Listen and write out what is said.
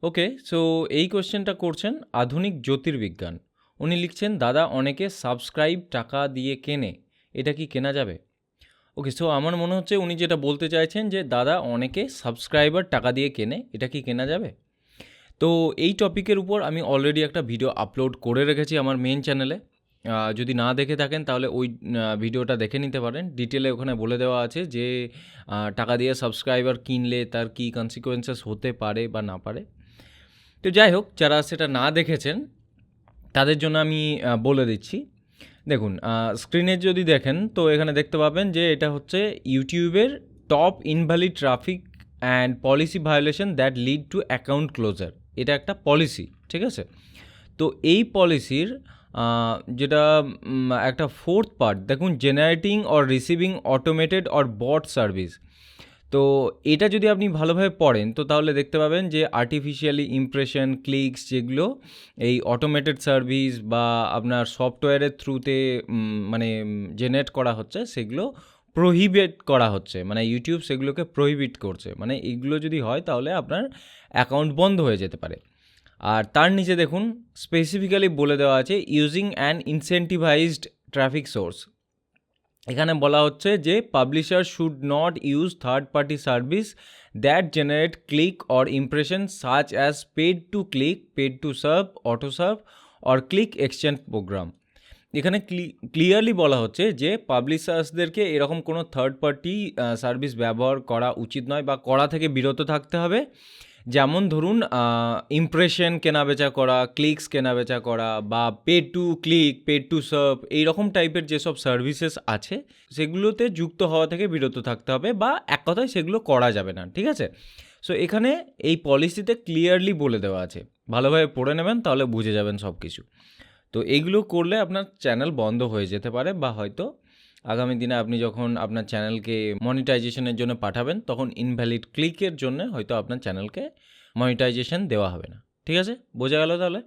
ওকে, so এই কোয়েশ্চেনটা করছেন আধুনিক জ্যোতির্বিজ্ঞান। উনি লিখছেন, দাদা অনেকে সাবস্ক্রাইব টাকা দিয়ে কেনে, এটা কি কেনা যাবে? ওকে, সো আমার মনে হচ্ছে উনি যেটা বলতে চাইছেন যে দাদা অনেকে সাবস্ক্রাইবার টাকা দিয়ে কেনে, এটা কি কেনা যাবে? তো এই টপিকের উপর আমি অলরেডি একটা ভিডিও আপলোড করে রেখেছি আমার মেন চ্যানেলে। যদি না দেখে থাকেন তাহলে ওই ভিডিওটা দেখে নিতে পারেন। ডিটেলে ওখানে বলে দেওয়া আছে যে টাকা দিয়ে সাবস্ক্রাইবার কিনলে তার কী কনসিকোয়েন্সেস হতে পারে বা না পারে। তো যাই হোক, যারা সেটা না দেখেছেন তাদের জন্য আমি বলে দিচ্ছি। দেখুন, স্ক্রিনে যদি দেখেন তো এখানে দেখতে পাবেন যে এটা হচ্ছে ইউটিউবের top invalid traffic and policy violation that lead to account closure. এটা একটা পলিসি, ঠিক আছে? তো এই পলিসির যেটা একটা ফোর্থ পার্ট দেখুন, generating or receiving automated or bot service. তো এটা যদি আপনি ভালোভাবে পড়েন তো তাহলে দেখতে পাবেন যে আর্টিফিশিয়ালি ইমপ্রেশন, ক্লিকস, যেগুলো এই অটোমেটেড সার্ভিস বা আপনার সফটওয়্যারের থ্রুতে মানে জেনারেট করা হচ্ছে, সেগুলো প্রহিবিট করা হচ্ছে, মানে ইউটিউব সেগুলোকে প্রহিবিট করছে। মানে এগুলো যদি হয় তাহলে আপনার অ্যাকাউন্ট বন্ধ হয়ে যেতে পারে। আর তার নিচে দেখুন স্পেসিফিক্যালি বলে দেওয়া আছে using an incentivised traffic source. এখানে বলা হচ্ছে যে publisher should not use third party service that generate click or impression such as paid to click, paid to serve, auto serve or click exchange programme. এখানে clearly বলা হচ্ছে যে পাবলিশার্সদেরকে এরকম কোনো থার্ড পার্টি সার্ভিস ব্যবহার করা উচিত নয় বা করা থেকে বিরত থাকতে হবে। যেমন ধরুন ইমপ্রেশন কেনাবেচা করা, ক্লিকস কেনাবেচা করা বা paid to click, paid to serve, এইরকম টাইপের যেসব সার্ভিসেস আছে সেগুলোতে যুক্ত হওয়া থেকে বিরত থাকতে হবে, বা এক কথায় সেগুলো করা যাবে না, ঠিক আছে? সো এখানে এই পলিসিতে ক্লিয়ারলি বলে দেওয়া আছে, ভালোভাবে পড়ে নেবেন তাহলে বুঝে যাবেন সব কিছু। তো এইগুলো করলে আপনার চ্যানেল বন্ধ হয়ে যেতে পারে, বা হয়তো আগামী দিনে আপনি যখন আপনার চ্যানেলকে মনিটাইজেশনের জন্য পাঠাবেন তখন ইনভ্যালিড ক্লিকের জন্য হয়তো আপনার চ্যানেলকে মনিটাইজেশন দেওয়া হবে না। ঠিক আছে, বোঝা গেল তাহলে?